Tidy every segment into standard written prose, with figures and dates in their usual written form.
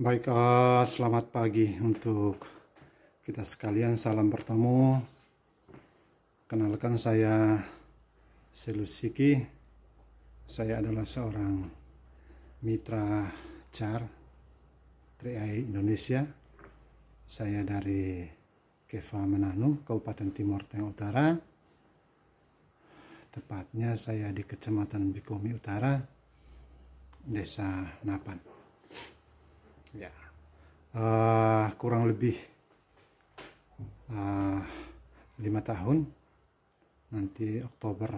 Baik, selamat pagi untuk kita sekalian. Salam bertemu. Kenalkan, saya Selusiki. Saya adalah seorang mitra CAR 3i Indonesia. Saya dari Keva Mananu, Kabupaten Timur Tengah Utara. Tepatnya saya di Kecamatan Bikomi Utara, Desa Napan. Ya, kurang lebih 5 tahun. Nanti Oktober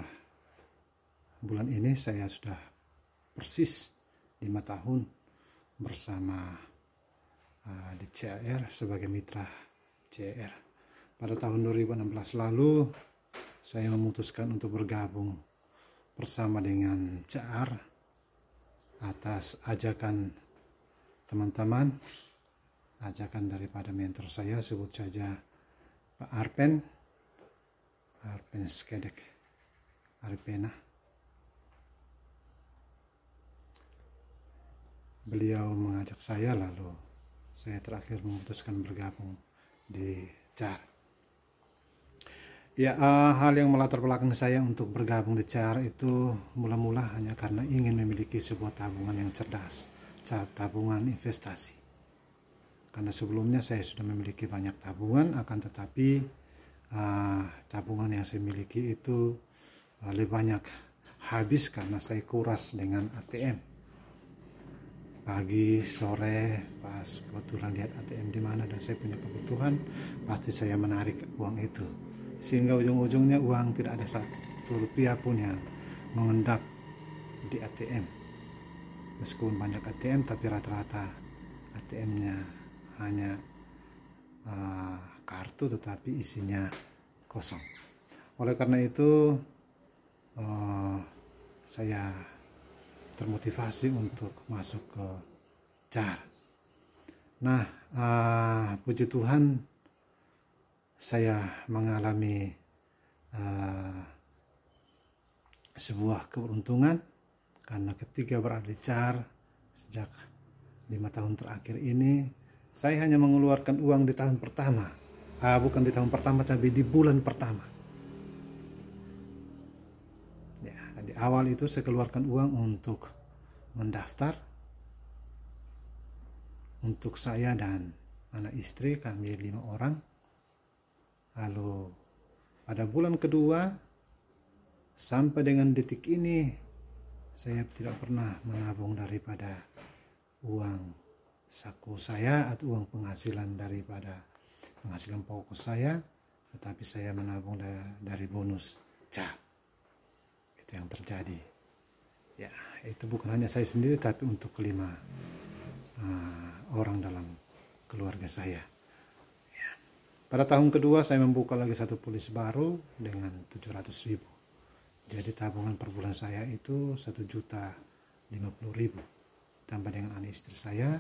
bulan ini saya sudah persis 5 tahun bersama di CAR sebagai mitra CAR. Pada tahun 2016 lalu saya memutuskan untuk bergabung bersama dengan CAR atas ajakan teman-teman, ajakan daripada mentor saya, sebut saja Pak Arpen Skedek Arpena. Beliau mengajak saya, lalu saya terakhir memutuskan bergabung di CAR. Ya, hal yang melatar belakang saya untuk bergabung di CAR itu mula-mula hanya karena ingin memiliki sebuah tabungan yang cerdas, tabungan investasi. Karena sebelumnya saya sudah memiliki banyak tabungan, akan tetapi tabungan yang saya miliki itu lebih banyak habis karena saya kuras dengan ATM. Pagi, sore, pas kebetulan lihat ATM di mana dan saya punya kebutuhan, pasti saya menarik uang itu. Sehingga ujung-ujungnya uang tidak ada Rp1 pun yang mengendap di ATM. Meskipun banyak ATM, tapi rata-rata ATM-nya hanya kartu tetapi isinya kosong. Oleh karena itu saya termotivasi untuk masuk ke CAR. Nah, puji Tuhan saya mengalami sebuah keberuntungan, karena ketika berada di CAR sejak 5 tahun terakhir ini, saya hanya mengeluarkan uang di tahun pertama. Bukan di tahun pertama, tapi di bulan pertama. Ya, di awal itu saya keluarkan uang untuk mendaftar untuk saya dan anak istri, kami 5 orang. Lalu pada bulan kedua sampai dengan detik ini saya tidak pernah menabung daripada uang saku saya atau uang penghasilan daripada penghasilan pokok saya, tetapi saya menabung dari bonus CAR. Itu yang terjadi. Ya, itu bukan hanya saya sendiri, tapi untuk 5 orang dalam keluarga saya. Ya. Pada tahun kedua saya membuka lagi satu polis baru dengan 700.000. Jadi tabungan per bulan saya itu 1.050.000. Tambah dengan anak istri saya,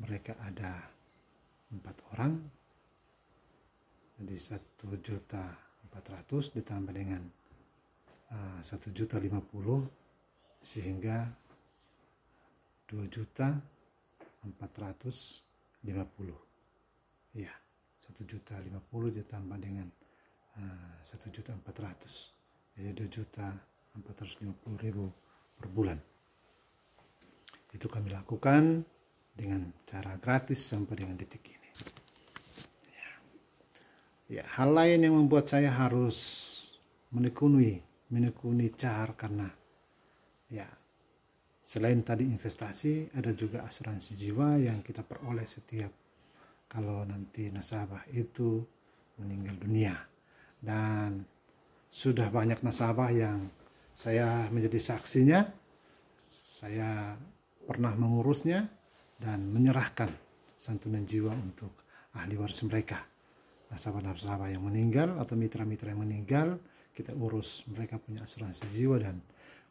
mereka ada 4 orang, jadi 1.400.000 ditambah dengan 1.050.000 sehingga 2.450.000. Ya, 1.050.000 ditambah dengan 1.400.000, jadi 2.450.000 per bulan. Itu kami lakukan dengan cara gratis sampai dengan detik ini. Ya, hal lain yang membuat saya harus menekuni CAR karena ya, selain tadi investasi, ada juga asuransi jiwa yang kita peroleh setiap kalau nanti nasabah itu meninggal dunia. Dan sudah banyak nasabah yang saya menjadi saksinya, saya pernah mengurusnya dan menyerahkan santunan jiwa untuk ahli waris mereka. Nasabah-nasabah yang meninggal atau mitra-mitra yang meninggal, kita urus, mereka punya asuransi jiwa dan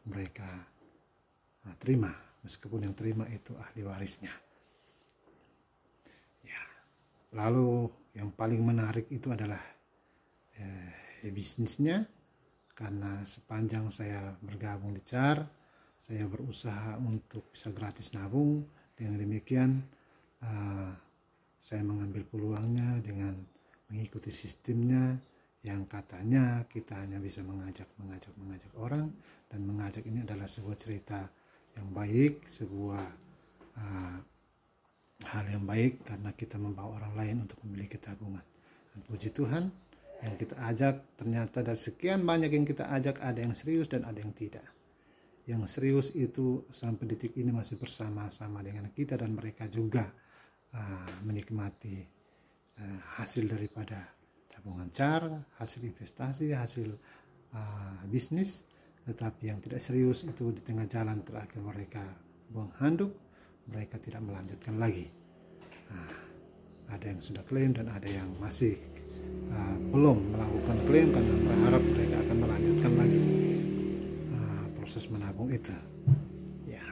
mereka terima, meskipun yang terima itu ahli warisnya. Ya. Lalu yang paling menarik itu adalah bisnisnya, karena sepanjang saya bergabung di CAR, saya berusaha untuk bisa gratis nabung Dengan demikian saya mengambil peluangnya dengan mengikuti sistemnya yang katanya kita hanya bisa mengajak orang, dan mengajak ini adalah sebuah cerita yang baik, sebuah hal yang baik karena kita membawa orang lain untuk memiliki tabungan. Dan puji Tuhan, yang kita ajak ternyata dari sekian banyak yang kita ajak ada yang serius dan ada yang tidak. Yang serius itu sampai detik ini masih bersama-sama dengan kita, dan mereka juga menikmati hasil daripada tabungan CAR, hasil investasi, hasil bisnis. Tetapi yang tidak serius itu di tengah jalan terakhir mereka buang handuk, mereka tidak melanjutkan lagi. Ada yang sudah klaim dan ada yang masih belum melakukan klaim karena berharap mereka akan melanjutkan lagi proses menabung itu. Ya,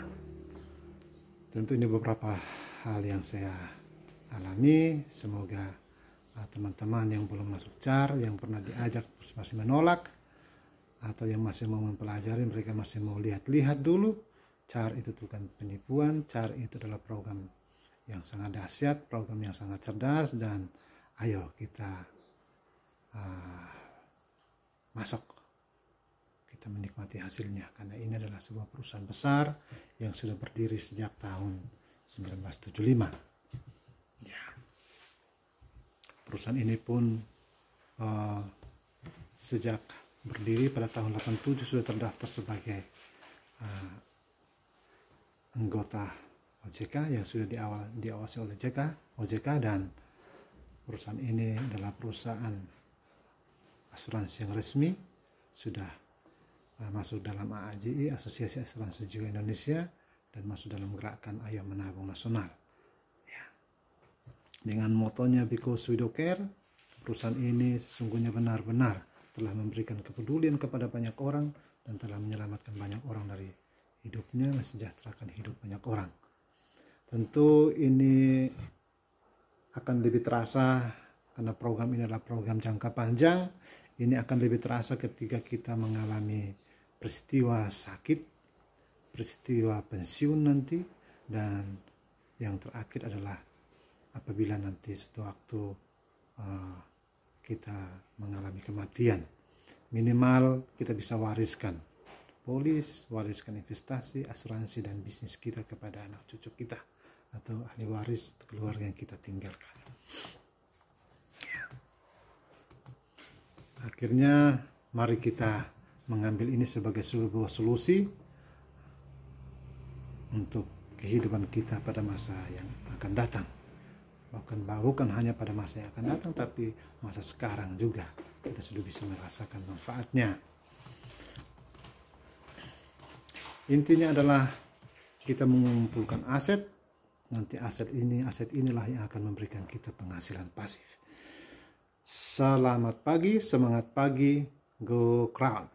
tentu ini beberapa hal yang saya alami. Semoga teman-teman yang belum masuk CAR, yang pernah diajak masih menolak, atau yang masih mau mempelajari, mereka masih mau lihat-lihat dulu. CAR itu bukan penipuan, CAR itu adalah program yang sangat dahsyat, program yang sangat cerdas, dan ayo kita masuk, kita menikmati hasilnya, karena ini adalah sebuah perusahaan besar yang sudah berdiri sejak tahun 1975. Ya. Perusahaan ini pun sejak berdiri pada tahun 87 sudah terdaftar sebagai anggota OJK yang sudah diawasi oleh OJK, dan perusahaan ini adalah perusahaan asuransi yang resmi, sudah masuk dalam AAJI, Asosiasi Asuransi Jiwa Indonesia, dan masuk dalam gerakan Ayo Menabung Nasional. Ya. Dengan motonya Because We Do Care, perusahaan ini sesungguhnya benar-benar telah memberikan kepedulian kepada banyak orang dan telah menyelamatkan banyak orang dari hidupnya, mensejahterakan hidup banyak orang. Tentu ini akan lebih terasa karena program ini adalah program jangka panjang. Ini akan lebih terasa ketika kita mengalami peristiwa sakit, peristiwa pensiun nanti, dan yang terakhir adalah apabila nanti suatu waktu kita mengalami kematian. Minimal kita bisa wariskan polis, wariskan investasi, asuransi, dan bisnis kita kepada anak cucu kita atau ahli waris keluarga yang kita tinggalkan. Akhirnya mari kita mengambil ini sebagai sebuah solusi untuk kehidupan kita pada masa yang akan datang. Bukan hanya pada masa yang akan datang, tapi masa sekarang juga kita sudah bisa merasakan manfaatnya. Intinya adalah kita mengumpulkan aset. Nanti aset inilah yang akan memberikan kita penghasilan pasif. Selamat pagi, semangat pagi, go Crown.